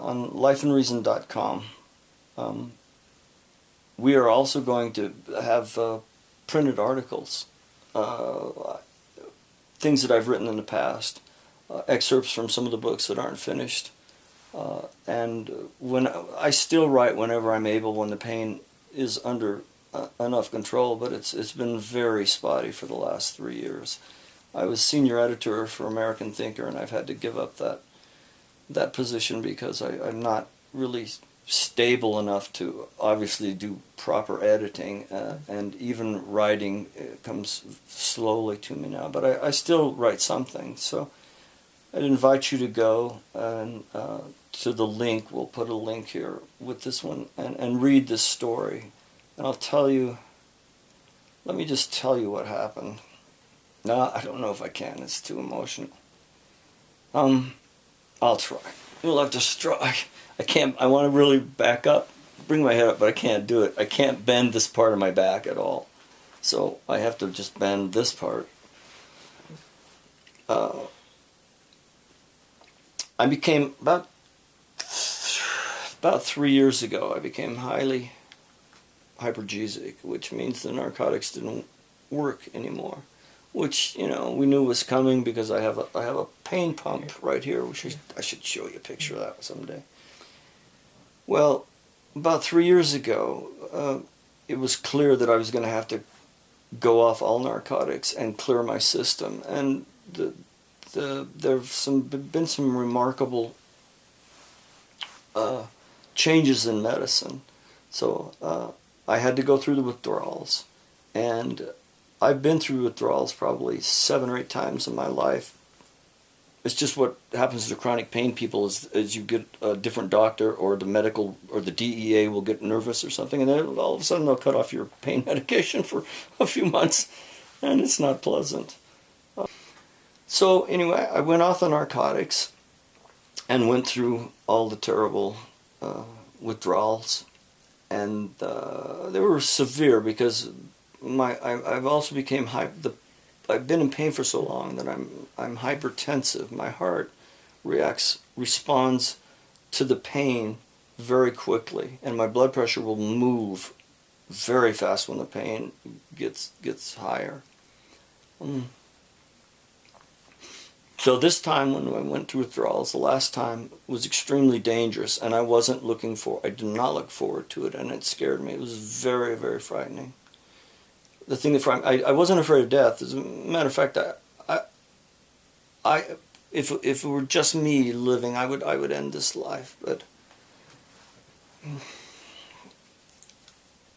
on lifeandreason.com. We are also going to have printed articles, things that I've written in the past, excerpts from some of the books that aren't finished. And when I still write whenever I'm able, when the pain is under enough control, but it's been very spotty for the last 3 years. I was senior editor for American Thinker, and I've had to give up that position because I'm not really stable enough to obviously do proper editing, and even writing comes slowly to me now. But I still write something, so I'd invite you to go and to the link. We'll put a link here with this one, and read this story. And I'll tell you, let me just tell you what happened. No, I don't know if I can. It's too emotional. I'll try. You'll have to try. I can't. I want to really back up, bring my head up, but I can't do it. I can't bend this part of my back at all. So I have to just bend this part. I became, about 3 years ago, I became highly hypergesic, which means the narcotics didn't work anymore. Which, you know, we knew was coming because I have a pain pump right here. I should show you a picture of that someday. Well, about 3 years ago, it was clear that I was going to have to go off all narcotics and clear my system. And there's been some remarkable changes in medicine. So I had to go through the withdrawals, and I've been through withdrawals probably 7 or 8 times in my life. It's just what happens to chronic pain people is you get a different doctor, or the medical or the DEA will get nervous or something, and then all of a sudden they'll cut off your pain medication for a few months, and it's not pleasant. So anyway, I went off the narcotics and went through all the terrible withdrawals, and they were severe because I've also became I've been in pain for so long that I'm hypertensive. My heart responds to the pain very quickly, and my blood pressure will move very fast when the pain gets higher. So this time when I went through withdrawals, the last time, was extremely dangerous, and I did not look forward to it, and it scared me. It was very, very frightening. The thing that frightened me, I wasn't afraid of death. As a matter of fact, if it were just me living, I would end this life. But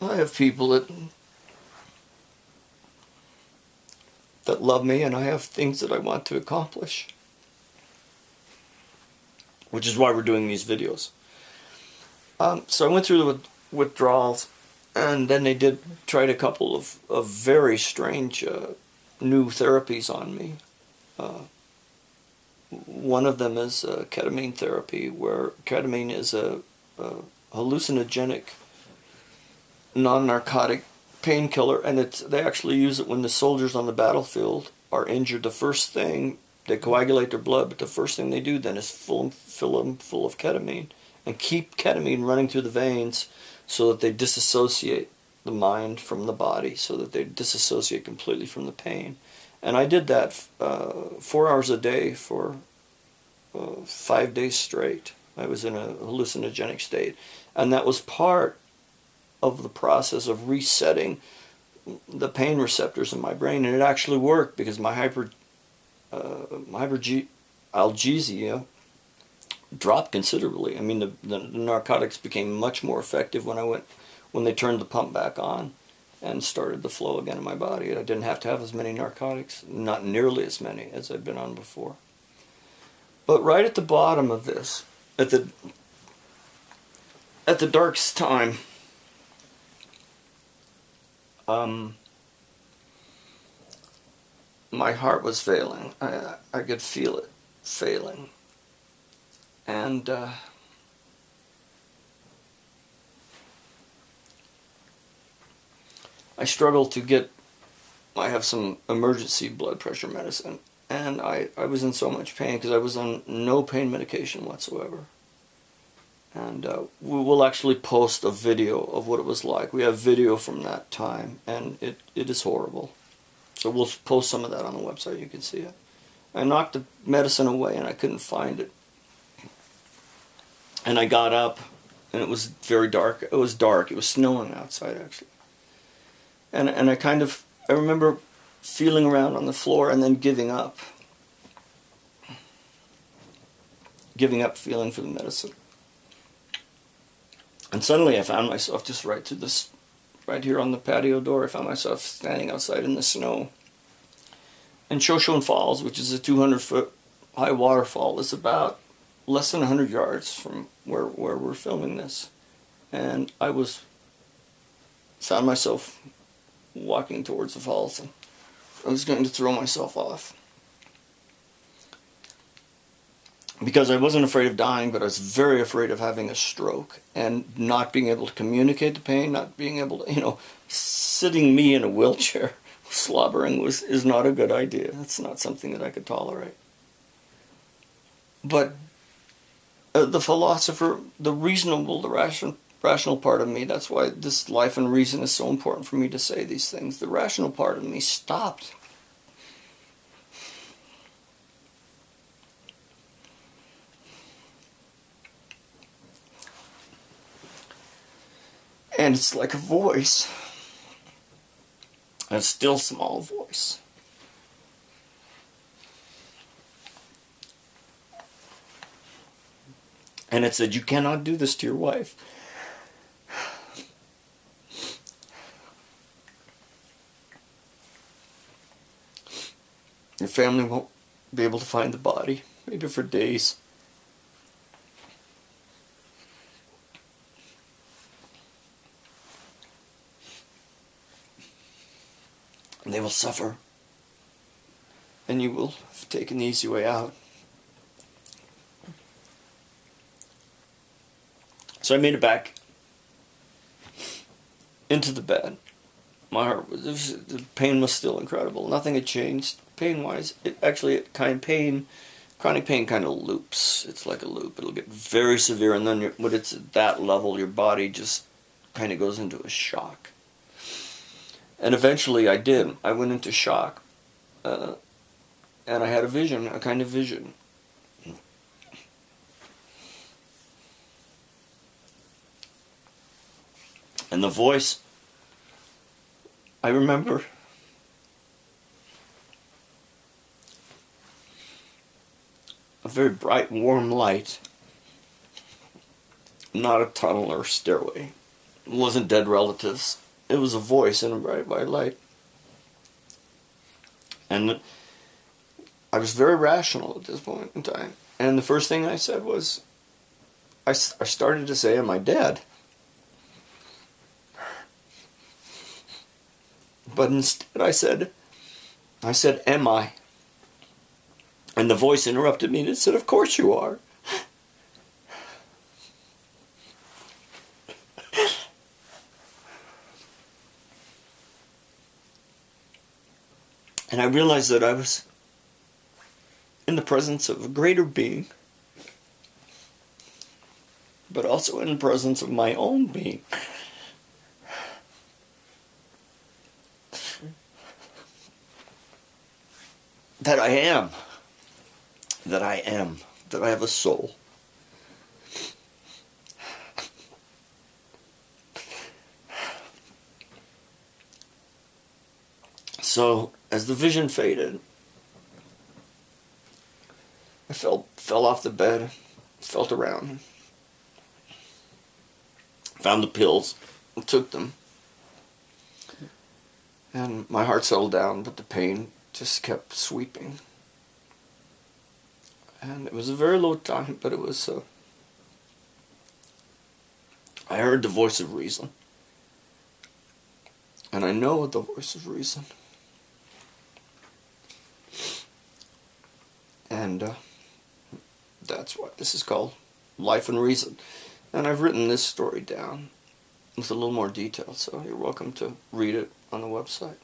I have people that love me, and I have things that I want to accomplish, which is why we're doing these videos. So I went through the withdrawals, and then they tried a couple of very strange new therapies on me. One of them is ketamine therapy, where ketamine is a hallucinogenic, non-narcotic painkiller, and they actually use it when the soldiers on the battlefield are injured. The first thing, they coagulate their blood, but the first thing they do then is fill them full of ketamine and keep ketamine running through the veins so that they disassociate the mind from the body, so that they disassociate completely from the pain. And I did that 4 hours a day for 5 days straight. I was in a hallucinogenic state, and that was part of the process of resetting the pain receptors in my brain, and it actually worked because my hyperalgesia dropped considerably. I mean, the narcotics became much more effective when they turned the pump back on and started the flow again in my body. I didn't have to have as many narcotics, not nearly as many as I'd been on before. But right at the bottom of this, at the darkest time, my heart was failing. I could feel it failing. And I struggled to get, I have some emergency blood pressure medicine, and I was in so much pain because I was on no pain medication whatsoever. And we will actually post a video of what it was like. We have video from that time, and it is horrible. So we'll post some of that on the website. You can see it. I knocked the medicine away, and I couldn't find it. And I got up, and it was very dark. It was dark. It was snowing outside, actually. And I remember feeling around on the floor and then giving up. Giving up feeling for the medicine. And suddenly I found myself just right here on the patio door. I found myself standing outside in the snow. And Shoshone Falls, which is a 200-foot high waterfall, is about less than 100 yards from where we're filming this. And I found myself walking towards the falls, and I was going to throw myself off. Because I wasn't afraid of dying, but I was very afraid of having a stroke and not being able to communicate the pain, not being able to, sitting me in a wheelchair slobbering is not a good idea. It's not something that I could tolerate. But the philosopher, the reasonable, the rational part of me, that's why this life and reason is so important for me to say these things. The rational part of me stopped. And it's like a voice, a still small voice. And it said, "You cannot do this to your wife. Your family won't be able to find the body, maybe for days. And they will suffer. And you will have taken the easy way out." So I made it back into the bed. My heart the pain was still incredible. Nothing had changed pain-wise. Chronic pain kind of loops. It's like a loop. It'll get very severe, and then when it's at that level, your body just kind of goes into a shock. And eventually I did. I went into shock, and I had a kind of vision. And the voice, I remember a very bright, warm light, not a tunnel or stairway. It wasn't dead relatives. It was a voice in a bright, white light. And I was very rational at this point in time. And the first thing I said was, I started to say, "Am I dead?" But instead I said, "Am I?" And the voice interrupted me and it said, "Of course you are." And I realized that I was in the presence of a greater being, but also in the presence of my own being. That I am, that I have a soul. So, as the vision faded, I fell off the bed, felt around, found the pills, and took them. And my heart settled down, but the pain just kept sweeping. And it was a very low time, but it was I heard the voice of reason. And I know the voice of reason. And that's why this is called Life and Reason. And I've written this story down with a little more detail, so you're welcome to read it on the website.